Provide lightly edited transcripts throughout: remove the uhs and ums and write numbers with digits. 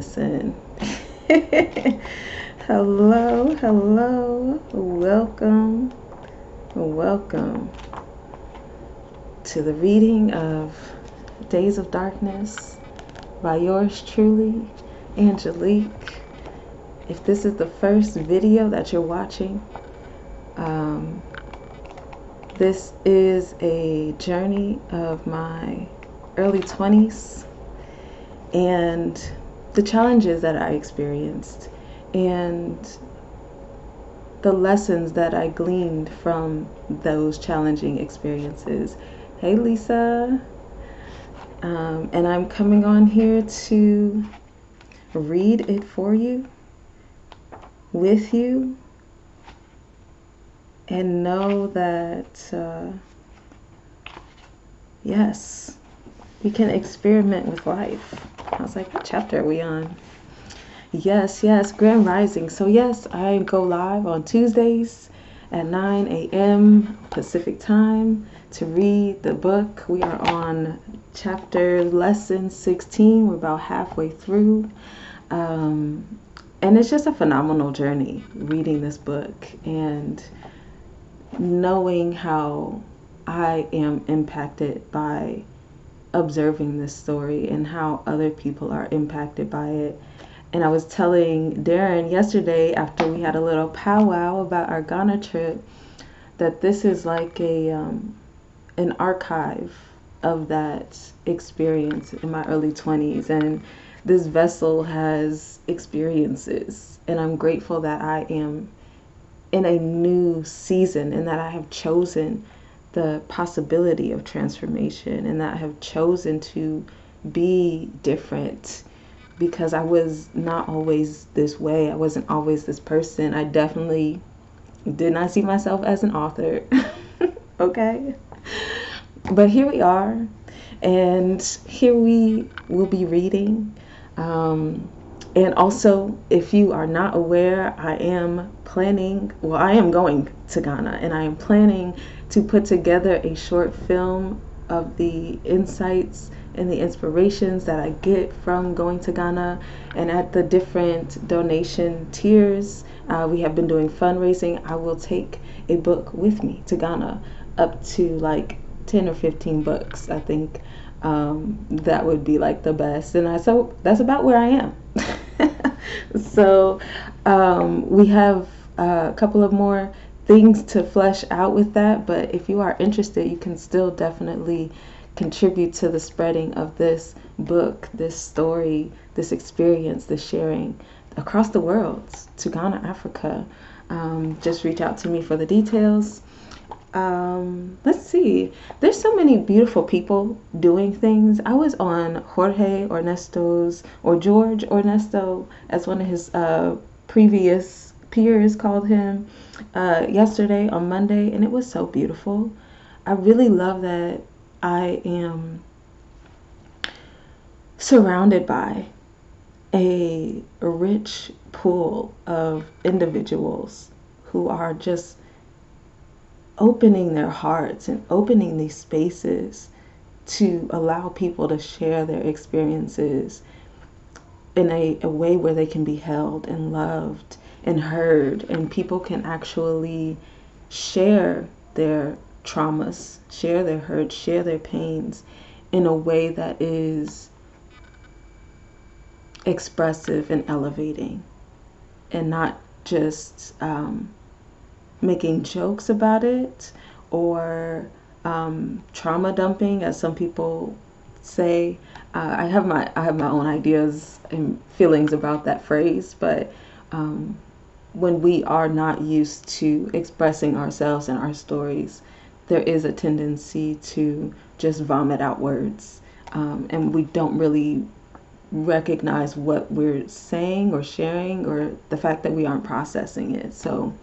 listen. Hello, hello. Welcome to the reading of Days of Darkness by yours truly, Angelique. If this is the first video that you're watching, um, this is a journey of my early 20s and the challenges that I experienced and the lessons that I gleaned from those challenging experiences. Hey, Lisa. And I'm coming on here to read it for you, with you, and know that, yes, we can experiment with life. I was like, what chapter are we on? Yes, Grand Rising. So yes, I go live on Tuesdays at 9 a.m. Pacific time to read the book. We are on chapter lesson 16. We're about halfway through. And it's just a phenomenal journey reading this book and knowing how I am impacted by observing this story and how other people are impacted by it. And I was telling Darren yesterday after we had a little powwow about our Ghana trip that this is like an archive of that experience in my early 20s. And this vessel has experiences. And I'm grateful that I am in a new season and that I have chosen the possibility of transformation and that I have chosen to be different, because I was not always this way. I wasn't always this person. I definitely did not see myself as an author. Okay? But here we are, and here we will be reading. And also, if you are not aware, I am going to Ghana, and I am planning to put together a short film of the insights and the inspirations that I get from going to Ghana. And at the different donation tiers, we have been doing fundraising. I will take a book with me to Ghana, up to like 10 or 15 books. I think that would be like the best. And so that's about where I am. So we have a couple of more things to flesh out with that, but if you are interested, you can still definitely contribute to the spreading of this book, this story, this experience, this sharing across the world to Ghana, Africa. Just reach out to me for the details. Let's see. There's so many beautiful people doing things. I was on George Ernesto, as one of his previous peers called him, yesterday on Monday, and it was so beautiful. I really love that I am surrounded by a rich pool of individuals who are just opening their hearts and opening these spaces to allow people to share their experiences in a way where they can be held and loved and heard, and people can actually share their traumas, share their hurts, share their pains in a way that is expressive and elevating, and not just making jokes about it or trauma dumping, as some people say. I have my own ideas and feelings about that phrase, but when we are not used to expressing ourselves and our stories, there is a tendency to just vomit out words, and we don't really recognize what we're saying or sharing, or the fact that we aren't processing it. So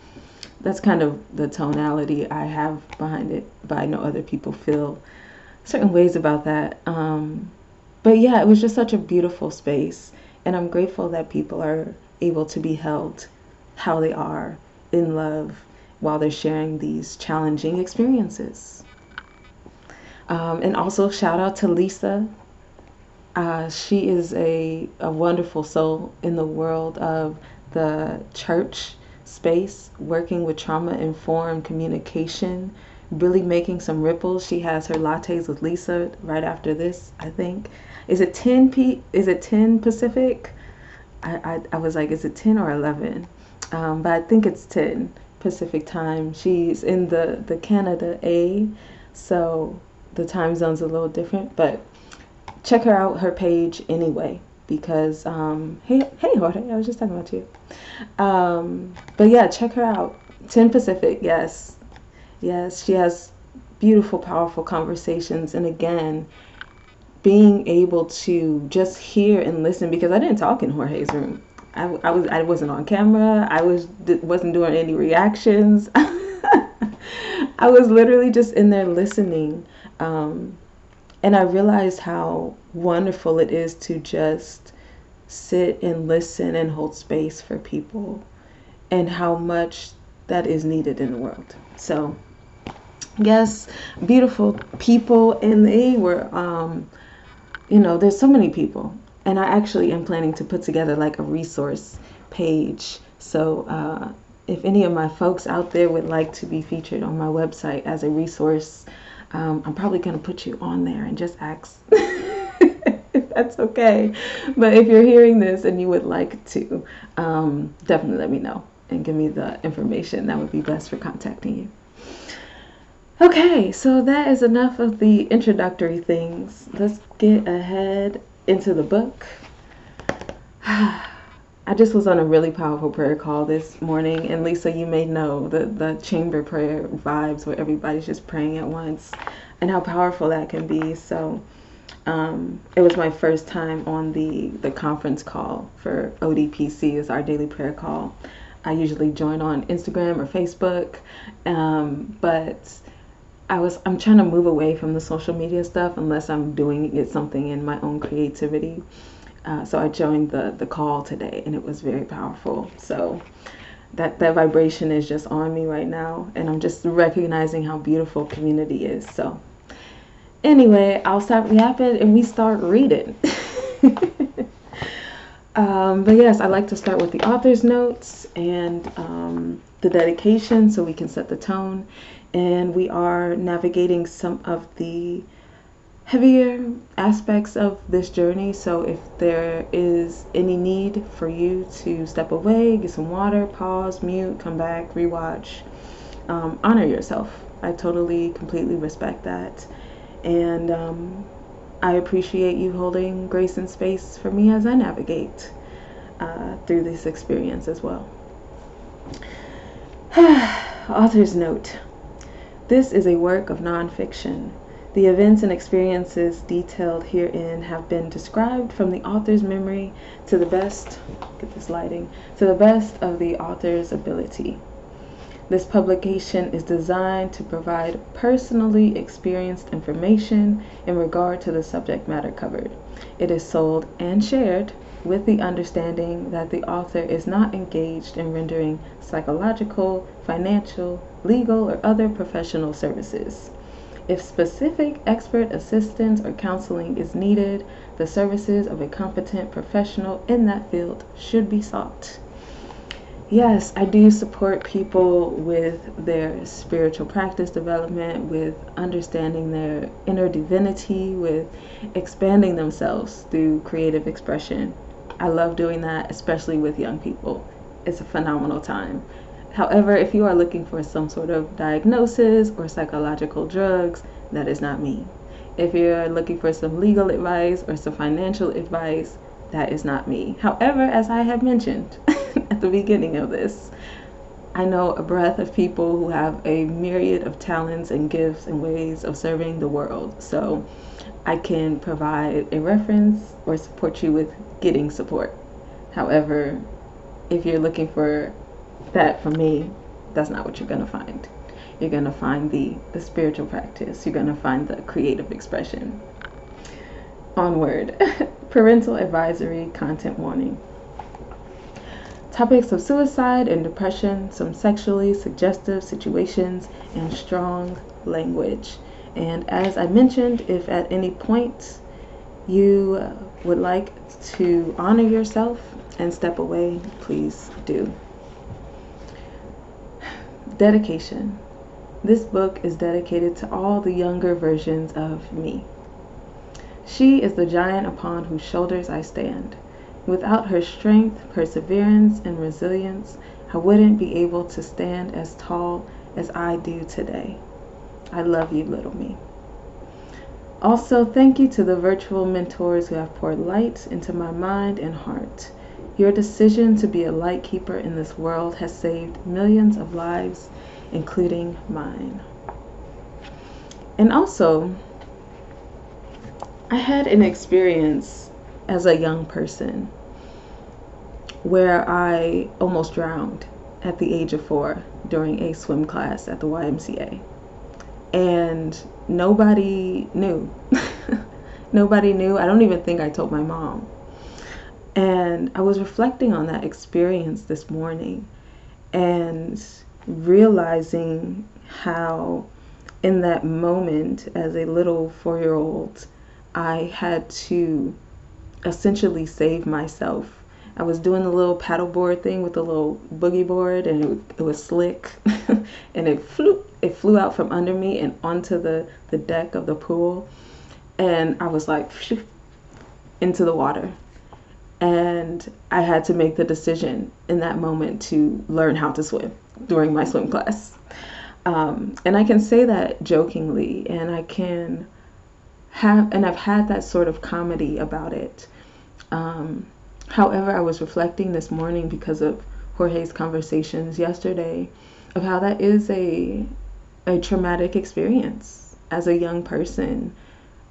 that's kind of the tonality I have behind it, but I know other people feel certain ways about that. But yeah, it was just such a beautiful space, and I'm grateful that people are able to be held how they are, in love, while they're sharing these challenging experiences. And also shout out to Lisa. She is a wonderful soul in the world of the church space, working with trauma-informed communication, really making some ripples. She has her Lattes with Lisa right after this, I think. Is it 10 Pacific? I was like, is it 10 or 11? But I think it's 10 Pacific time. She's in the Canada A, so the time zone's a little different, but check her out, her page anyway, because hey Jorge, I was just talking about you. But yeah, check her out. 10 Pacific, yes. Yes, she has beautiful, powerful conversations, and again, being able to just hear and listen, because I didn't talk in Jorge's room. I wasn't on camera. Wasn't doing any reactions. I was literally just in there listening. And I realized how wonderful it is to just sit and listen and hold space for people, and how much that is needed in the world. So, yes, beautiful people. And they were, there's so many people. And I actually am planning to put together like a resource page. So, if any of my folks out there would like to be featured on my website as a resource, I'm probably going to put you on there and just ask if that's okay. But if you're hearing this and you would like to, definitely let me know and give me the information that would be best for contacting you. Okay, so that is enough of the introductory things. Let's get ahead into the book. I just was on a really powerful prayer call this morning, and Lisa, you may know the chamber prayer vibes where everybody's just praying at once and how powerful that can be. So it was my first time on the conference call for ODPC, is our daily prayer call. I usually join on Instagram or Facebook, but I'm trying to move away from the social media stuff unless I'm doing something in my own creativity. So I joined the call today, and it was very powerful. So that vibration is just on me right now, and I'm just recognizing how beautiful community is. So anyway, I'll stop yapping and we start reading. But yes, I like to start with the author's notes and the dedication so we can set the tone. And we are navigating some of the heavier aspects of this journey. So if there is any need for you to step away, get some water, pause, mute, come back, rewatch, honor yourself. I totally, completely respect that. And I appreciate you holding grace and space for me as I navigate through this experience as well. Author's note. This is a work of nonfiction. The events and experiences detailed herein have been described from the author's memory to the best, get this lighting, to the best of the author's ability. This publication is designed to provide personally experienced information in regard to the subject matter covered. It is sold and shared with the understanding that the author is not engaged in rendering psychological, financial, legal, or other professional services. If specific expert assistance or counseling is needed, the services of a competent professional in that field should be sought. Yes, I do support people with their spiritual practice development, with understanding their inner divinity, with expanding themselves through creative expression. I love doing that, especially with young people. It's a phenomenal time. However, if you are looking for some sort of diagnosis or psychological drugs, that is not me. If you're looking for some legal advice or some financial advice, that is not me. However, as I have mentioned at the beginning of this, I know a breadth of people who have a myriad of talents and gifts and ways of serving the world. So I can provide a reference or support you with getting support. However, if you're looking for that from me, that's not what you're going to find. You're going to find the spiritual practice. You're going to find the creative expression. Onward. Parental advisory content warning. Topics of suicide and depression, some sexually suggestive situations, and strong language. And as I mentioned, if at any point you would like to honor yourself and step away, please do. Dedication. This book is dedicated to all the younger versions of me. She is the giant upon whose shoulders I stand. Without her strength, perseverance, and resilience, I wouldn't be able to stand as tall as I do today. I love you, little me. Also, thank you to the virtual mentors who have poured light into my mind and heart. Your decision to be a light keeper in this world has saved millions of lives, including mine. And also, I had an experience as a young person where I almost drowned at the age of 4 during a swim class at the YMCA. And nobody knew. Nobody knew. I don't even think I told my mom. And I was reflecting on that experience this morning and realizing how in that moment as a little 4-year-old, I had to essentially save myself. I was doing the little paddleboard thing with the little boogie board, and it was slick, and it flew out from under me and onto the deck of the pool, and I was like into the water. And I had to make the decision in that moment to learn how to swim during my swim class. And I can say that jokingly, and I've had that sort of comedy about it. However, I was reflecting this morning because of Jorge's conversations yesterday of how that is a traumatic experience as a young person,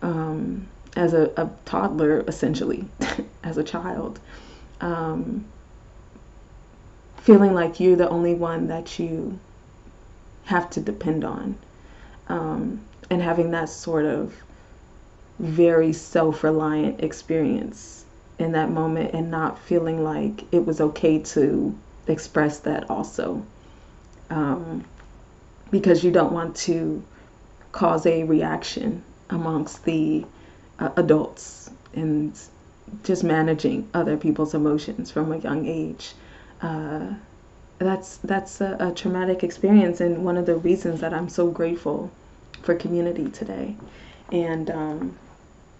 as a toddler, essentially, as a child, feeling like you're the only one that you have to depend on, and having that sort of very self-reliant experience in that moment, and not feeling like it was okay to express that also, because you don't want to cause a reaction amongst the adults, and just managing other people's emotions from a young age. That's a traumatic experience, and one of the reasons that I'm so grateful for community today. And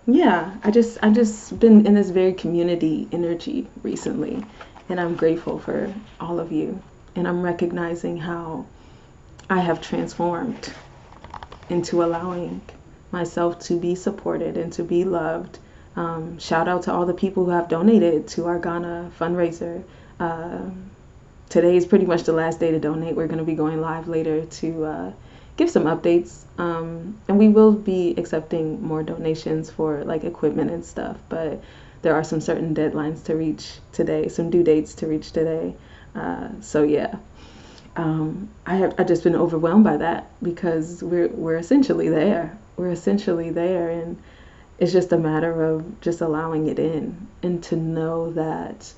yeah, I've just been in this very community energy recently, and I'm grateful for all of you, and I'm recognizing how I have transformed into allowing myself to be supported and to be loved. Shout out to all the people who have donated to our Ghana fundraiser. Today is pretty much the last day to donate. We're going to be going live later to give some updates, and we will be accepting more donations for like equipment and stuff, but there are some certain deadlines to reach today, some due dates to reach today. So yeah, I've just been overwhelmed by that, because we're essentially there. We're essentially there, and it's just a matter of just allowing it in, and to know that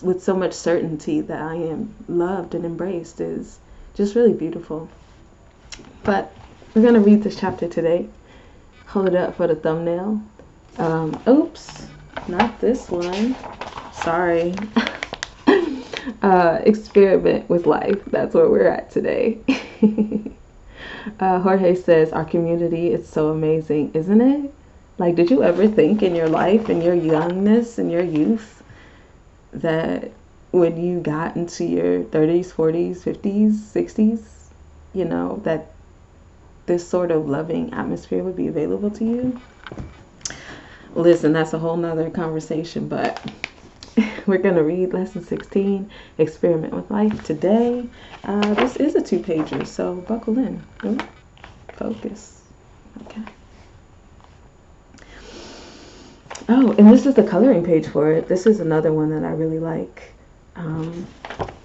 with so much certainty that I am loved and embraced is just really beautiful. But we're going to read this chapter today. Hold it up for the thumbnail. Oops, not this one. Sorry. Experiment with life. That's where we're at today. Jorge says, our community is so amazing, isn't it? Like, did you ever think in your life, in your youngness, in your youth, that when you got into your 30s, 40s, 50s, 60s, you know, that this sort of loving atmosphere would be available to you? Listen, that's a whole nother conversation, but we're going to read lesson 16, Experiment with Life, today. This is a 2-pager, so buckle in. Ooh, focus. Okay. Oh, and this is the coloring page for it. This is another one that I really like,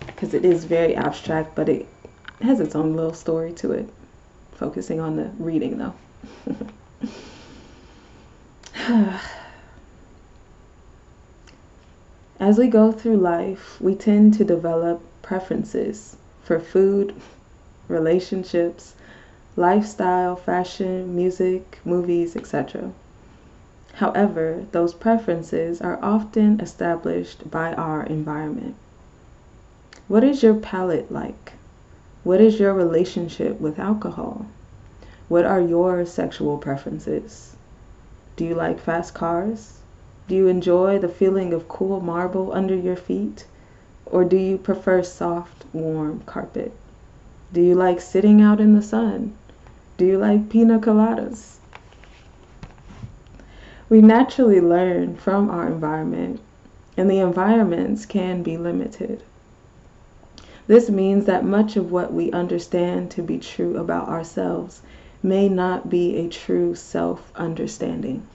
because it is very abstract, but it has its own little story to it, focusing on the reading though. As we go through life, we tend to develop preferences for food, relationships, lifestyle, fashion, music, movies, etc. However, those preferences are often established by our environment. What is your palate like? What is your relationship with alcohol? What are your sexual preferences? Do you like fast cars? Do you enjoy the feeling of cool marble under your feet? Or do you prefer soft, warm carpet? Do you like sitting out in the sun? Do you like pina coladas? We naturally learn from our environment, and the environments can be limited. This means that much of what we understand to be true about ourselves may not be a true self-understanding.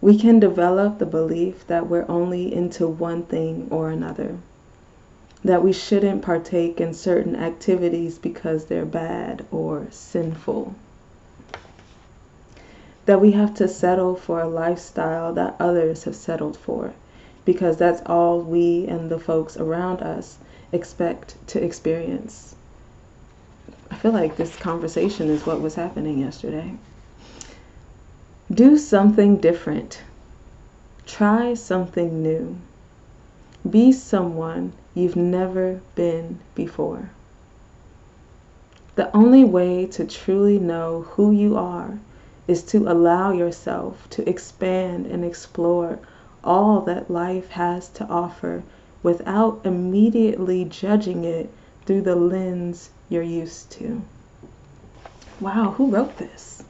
We can develop the belief that we're only into one thing or another, that we shouldn't partake in certain activities because they're bad or sinful, that we have to settle for a lifestyle that others have settled for because that's all we and the folks around us expect to experience. I feel like this conversation is what was happening yesterday. Do something different. Try something new. Be someone you've never been before. The only way to truly know who you are is to allow yourself to expand and explore all that life has to offer without immediately judging it through the lens you're used to. Wow, who wrote this?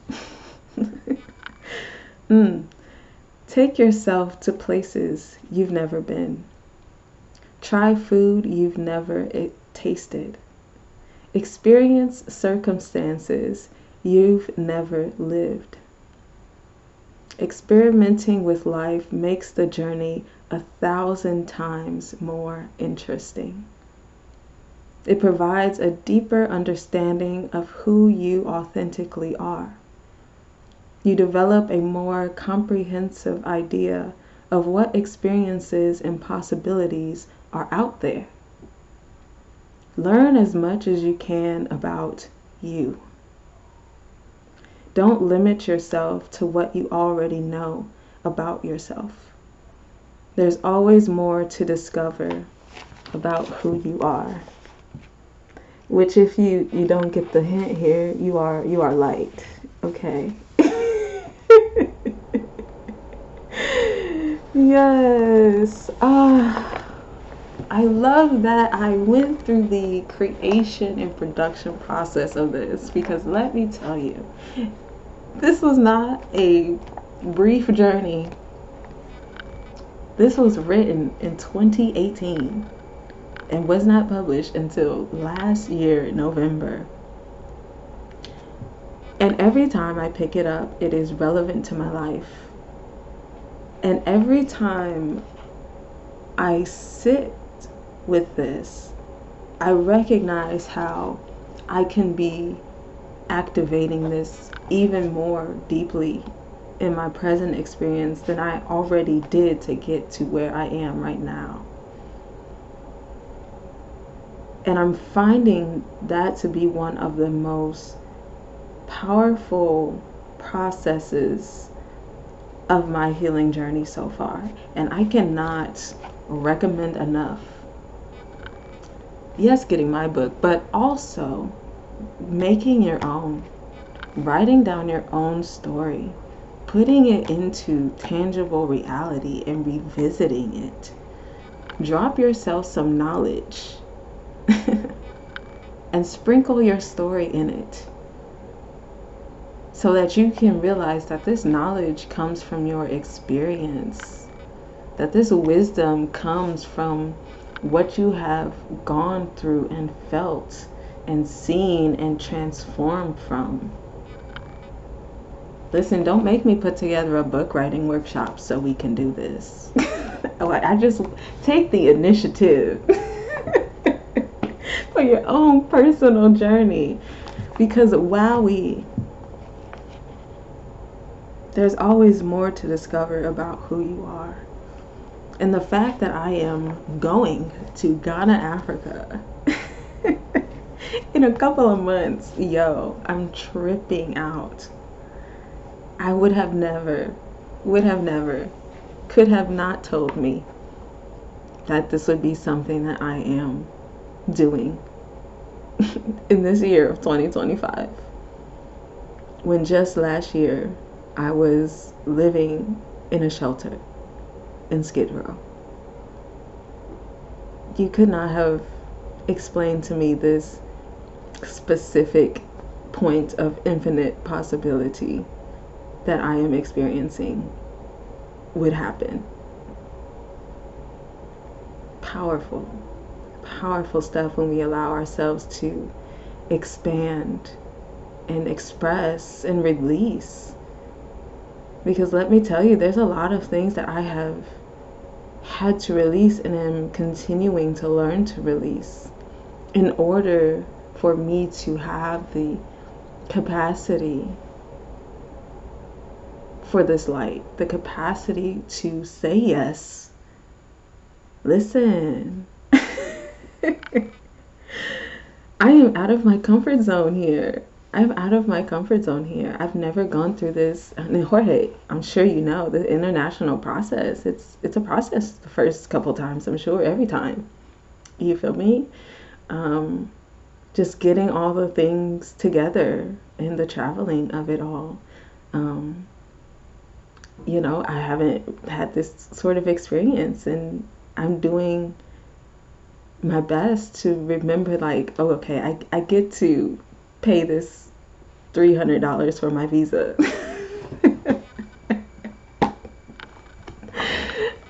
Take yourself to places you've never been. Try food you've never tasted. Experience circumstances you've never lived. Experimenting with life makes the journey 1,000 times more interesting. It provides a deeper understanding of who you authentically are. You develop a more comprehensive idea of what experiences and possibilities are out there. Learn as much as you can about you. Don't limit yourself to what you already know about yourself. There's always more to discover about who you are. Which, if you don't get the hint here, you are light. Okay. Yes. I love that I went through the creation and production process of this, because let me tell you, this was not a brief journey. This was written in 2018 and was not published until last year, November. And every time I pick it up, it is relevant to my life. And every time I sit with this, I recognize how I can be activating this even more deeply in my present experience than I already did to get to where I am right now. And I'm finding that to be one of the most powerful processes of my healing journey so far. And I cannot recommend enough, yes, getting my book, but also making your own, writing down your own story, putting it into tangible reality and revisiting it. Drop yourself some knowledge and sprinkle your story in it, so that you can realize that this knowledge comes from your experience, that this wisdom comes from what you have gone through and felt and seen and transformed from. Listen, don't make me put together a book writing workshop so we can do this. I just take the initiative for your own personal journey, because wowee, there's always more to discover about who you are. And the fact that I am going to Ghana, Africa in a couple of months, I'm tripping out. I would have never would have never, could have not told me that this would be something that I am doing in this year of 2025. When just last year I was living in a shelter in Skid Row. You could not have explained to me this specific point of infinite possibility that I am experiencing would happen. Powerful, powerful stuff when we allow ourselves to expand and express and release. Because let me tell you, there's a lot of things that I have had to release and am continuing to learn to release in order for me to have the capacity for this light, the capacity to say yes. Listen, I am out of my comfort zone here. I'm out of my comfort zone here. I've never gone through this. And Jorge, I'm sure you know the international process. It's a process the first couple times, I'm sure, every time. You feel me? Just getting all the things together and the traveling of it all. You know, I haven't had this sort of experience, and I'm doing my best to remember, like, oh, okay, I get to pay this $300 for my visa.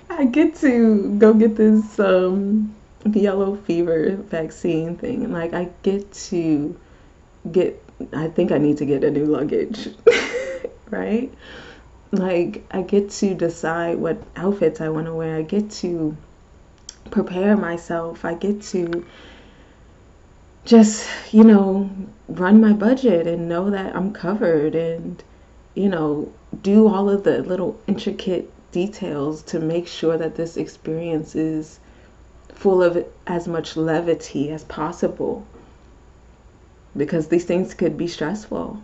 I get to go get this yellow fever vaccine thing. Like, I get to I think I need to get a new luggage, right? Like, I get to decide what outfits I want to wear. I get to prepare myself. I get to just, you know, run my budget and know that I'm covered, and, you know, do all of the little intricate details to make sure that this experience is full of as much levity as possible, because these things could be stressful.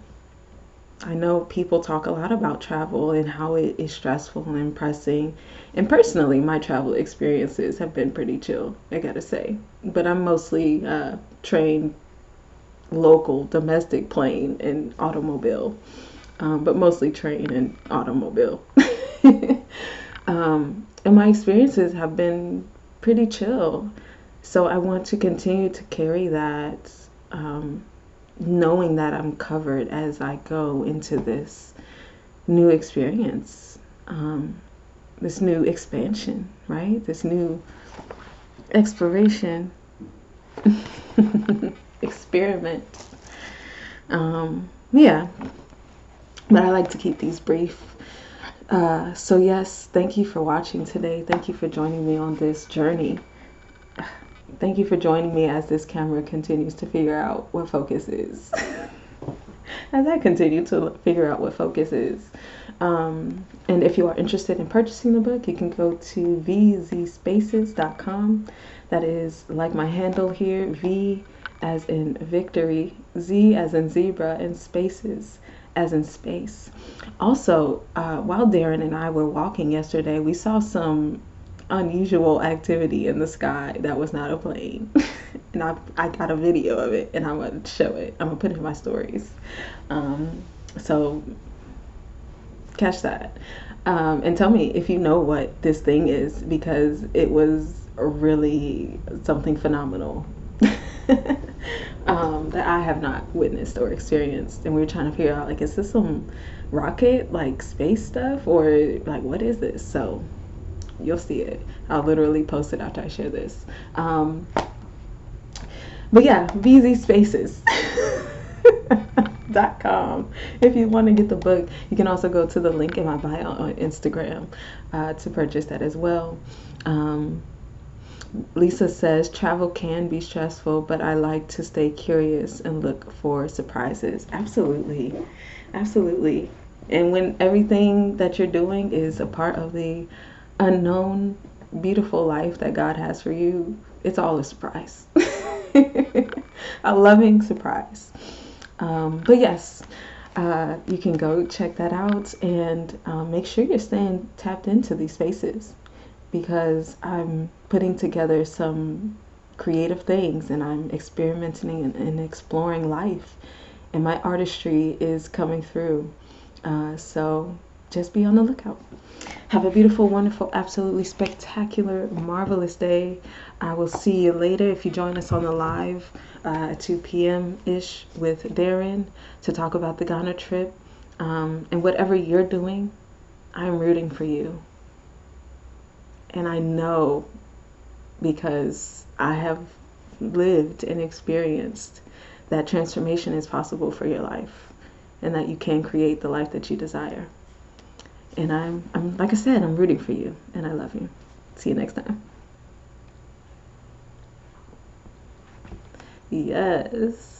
I know people talk a lot about travel and how it is stressful and pressing. And personally, my travel experiences have been pretty chill, I gotta say. But I'm mostly train, local, domestic plane, and automobile. But mostly train and automobile. And my experiences have been pretty chill. So I want to continue to carry that, knowing that I'm covered as I go into this new experience, this new expansion, right? This new exploration, experiment. Yeah, but I like to keep these brief. So yes, thank you for watching today. Thank you for joining me on this journey. Thank you for joining me as this camera continues to figure out what focus is. As I continue to figure out what focus is. And if you are interested in purchasing the book, you can go to vzspaces.com. That is like my handle here, V as in victory, Z as in zebra, and spaces as in space. Also, while Darren and I were walking yesterday, we saw some unusual activity in the sky that was not a plane. And I got a video of it, and I want to show it. I'm gonna put it in my stories. So catch that, and tell me if you know what this thing is, because it was really something phenomenal that I have not witnessed or experienced. And we were trying to figure out, like, is this some rocket, like, space stuff, or like, what is this? So you'll see it. I'll literally post it after I share this. But yeah, vzspaces.com. If you want to get the book, you can also go to the link in my bio on Instagram to purchase that as well. Lisa says, travel can be stressful, but I like to stay curious and look for surprises. Absolutely. Absolutely. And when everything that you're doing is a part of the unknown, beautiful life that God has for you, it's all a surprise. A loving surprise. But yes, You can go check that out and make sure you're staying tapped into these spaces, because I'm putting together some creative things and I'm experimenting and exploring life, and my artistry is coming through. So just be on the lookout. Have a beautiful, wonderful, absolutely spectacular, marvelous day. I will see you later if you join us on the live at 2 p.m. ish with Darren to talk about the Ghana trip. And whatever you're doing, I'm rooting for you. And I know, because I have lived and experienced, that transformation is possible for your life and that you can create the life that you desire. And I'm like I said, I'm rooting for you and I love you. See you next time. Yes.